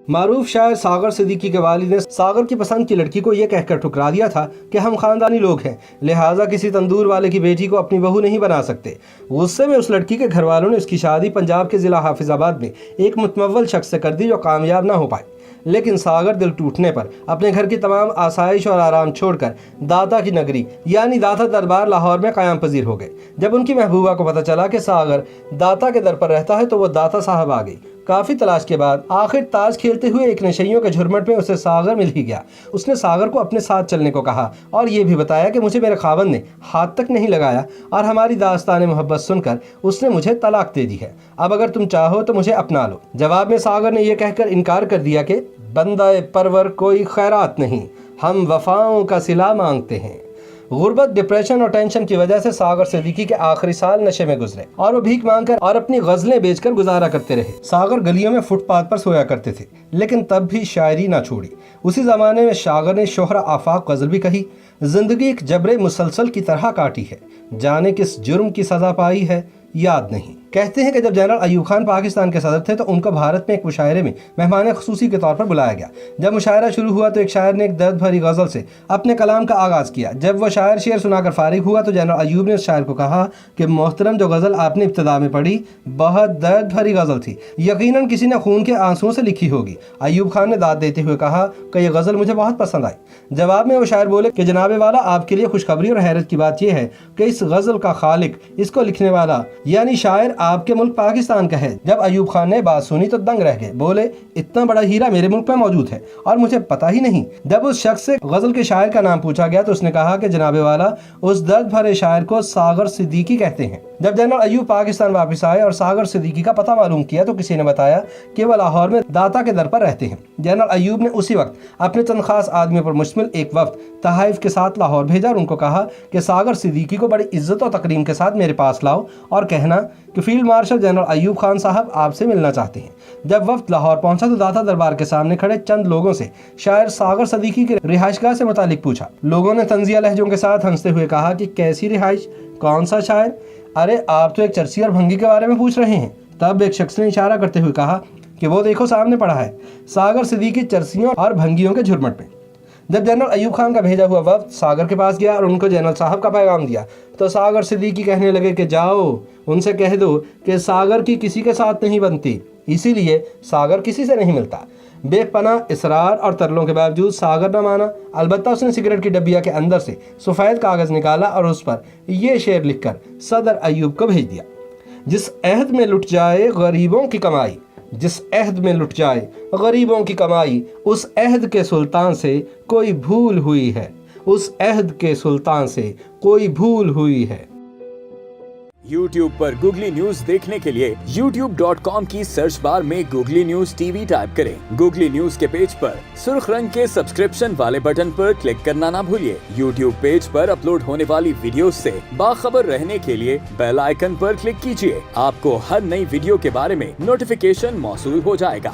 معروف شاعر ساغر صدیقی کے والد نے ساغر کی پسند کی لڑکی کو یہ کہہ کر ٹھکرا دیا تھا کہ ہم خاندانی لوگ ہیں، لہٰذا کسی تندور والے کی بیٹی کو اپنی بہو نہیں بنا سکتے۔ غصے میں اس لڑکی کے گھر والوں نے اس کی شادی پنجاب کے ضلع حافظ آباد میں ایک متمول شخص سے کر دی جو کامیاب نہ ہو پائے، لیکن ساغر دل ٹوٹنے پر اپنے گھر کی تمام آسائش اور آرام چھوڑ کر داتا کی نگری یعنی داتا دربار لاہور میں قیام پذیر ہو گئے۔ جب ان کی محبوبہ کو پتہ چلا کہ ساغر داتا کے در پر رہتا ہے تو وہ داتا صاحب آ گئی۔ کافی تلاش کے بعد آخر تاش کھیلتے ہوئے ایک نشیوں کے جھرمٹ میں اسے ساغر مل ہی گیا۔ اس نے ساغر کو اپنے ساتھ چلنے کو کہا اور یہ بھی بتایا کہ مجھے میرے خاوند نے ہاتھ تک نہیں لگایا اور ہماری داستان محبت سن کر اس نے مجھے طلاق دے دی ہے، اب اگر تم چاہو تو مجھے اپنا لو۔ جواب میں ساغر نے یہ کہہ کر انکار کر دیا کہ بندہ پرور کوئی خیرات نہیں، ہم وفاؤں کا صلہ مانگتے ہیں۔ غربت، ڈپریشن اور ٹینشن کی وجہ سے ساغر صدیقی کے آخری سال نشے میں گزرے اور وہ بھیک مانگ کر اور اپنی غزلیں بیچ کر گزارا کرتے رہے۔ ساغر گلیوں میں فٹ پاتھ پر سویا کرتے تھے لیکن تب بھی شاعری نہ چھوڑی۔ اسی زمانے میں ساغر نے شہرہ آفاق غزل بھی کہی۔ زندگی ایک جبر مسلسل کی طرح کاٹی ہے، جانے کس جرم کی سزا پائی ہے یاد نہیں۔ کہتے ہیں کہ جب جنرل ایوب خان پاکستان کے صدر تھے تو ان کو بھارت میں ایک مشاعرے میں مہمان خصوصی کے طور پر بلایا گیا۔ جب مشاعرہ شروع ہوا تو ایک شاعر نے ایک درد بھری غزل سے اپنے کلام کا آغاز کیا۔ جب وہ شاعر شعر سنا کر فارغ ہوا تو جنرل ایوب نے اس شاعر کو کہا کہ محترم، جو غزل آپ نے ابتدا میں پڑھی بہت درد بھری غزل تھی، یقیناً کسی نے خون کے آنسوؤں سے لکھی ہوگی۔ ایوب خان نے داد دیتے ہوئے کہا کہ یہ غزل مجھے بہت پسند آئی۔ جواب میں وہ شاعر بولے کہ جناب والا، آپ کے لیے خوشخبری اور حیرت کی بات یہ ہے کہ اس غزل کا خالق، اس کو لکھنے والا یعنی شاعر آپ کے ملک پاکستان کا ہے۔ جب ایوب خان نے بات سنی تو دنگ رہ گئے، بولے اتنا بڑا ہیرا میرے ملک میں موجود ہے اور مجھے پتہ ہی نہیں۔ جب اس شخص سے غزل کے شاعر کا نام پوچھا گیا تو اس نے کہا کہ جناب والا، اس درد بھرے شاعر کو ساغر صدیقی کہتے ہیں۔ جب جنرل ایوب پاکستان واپس آئے اور ساغر صدیقی کا پتہ معلوم کیا تو کسی نے بتایا کہ وہ لاہور میں داتا کے در پر رہتے ہیں۔ جنرل ایوب نے اسی وقت اپنے چند خاص آدمیوں پر مشتمل ایک وفد تحائف کے ساتھ لاہور بھیجا اور ان کو کہا کہ ساغر صدیقی کو بڑی عزت و تکریم کے ساتھ میرے پاس لاؤ اور کہنا کہ field marshal general Ayub Khan صاحب آپ سے ملنا چاہتے ہیں۔ جب وفد لاہور پہنچا تو داتا دربار کے سامنے کھڑے چند لوگوں سے شاعر ساغر صدیقی کی رہائش گاہ سے متعلق پوچھا۔ لوگوں نے طنزیہ لہجوں کے ساتھ ہنستے ہوئے کہا کہ کیسی رہائش، کون سا شاعر، ارے آپ تو ایک چرسی اور بھنگی کے بارے میں پوچھ رہے ہیں۔ تب ایک شخص نے اشارہ کرتے ہوئے کہا کہ وہ دیکھو سامنے پڑا ہے، ساغر صدیقی چرسیوں اور بھنگیوں کے جھرمٹ میں۔ جب جنرل ایوب خان کا بھیجا ہوا وفد ساغر کے پاس گیا اور ان کو جنرل صاحب کا پیغام دیا تو ساغر صدیقی کہنے لگے کہ جاؤ ان سے کہہ دو کہ ساغر کی کسی کے ساتھ نہیں بنتی، اسی لیے ساغر کسی سے نہیں ملتا۔ بے پناہ اصرار اور ترلوں کے باوجود ساغر نہ مانا، البتہ اس نے سگریٹ کی ڈبیا کے اندر سے سفید کاغذ نکالا اور اس پر یہ شعر لکھ کر صدر ایوب کو بھیج دیا: جس عہد میں لٹ جائے غریبوں کی کمائی، جس عہد میں لٹ جائے غریبوں کی کمائی، اس عہد کے سلطان سے کوئی بھول ہوئی ہے، اس عہد کے سلطان سے کوئی بھول ہوئی ہے۔ YouTube پر گوگلی نیوز دیکھنے کے لیے youtube.com کی سرچ بار میں googly news T V type کریں۔ گوگلی نیوز کے پیج پر سرخ رنگ کے سبسکرپشن والے بٹن پر کلک کرنا نہ بھولیے۔ YouTube پیج پر اپلوڈ ہونے والی ویڈیوز سے باخبر رہنے کے لیے بیل آئیکن پر کلک کیجیے۔ آپ کو ہر نئی ویڈیو کے بارے میں نوٹیفیکیشن موصول ہو جائے گا۔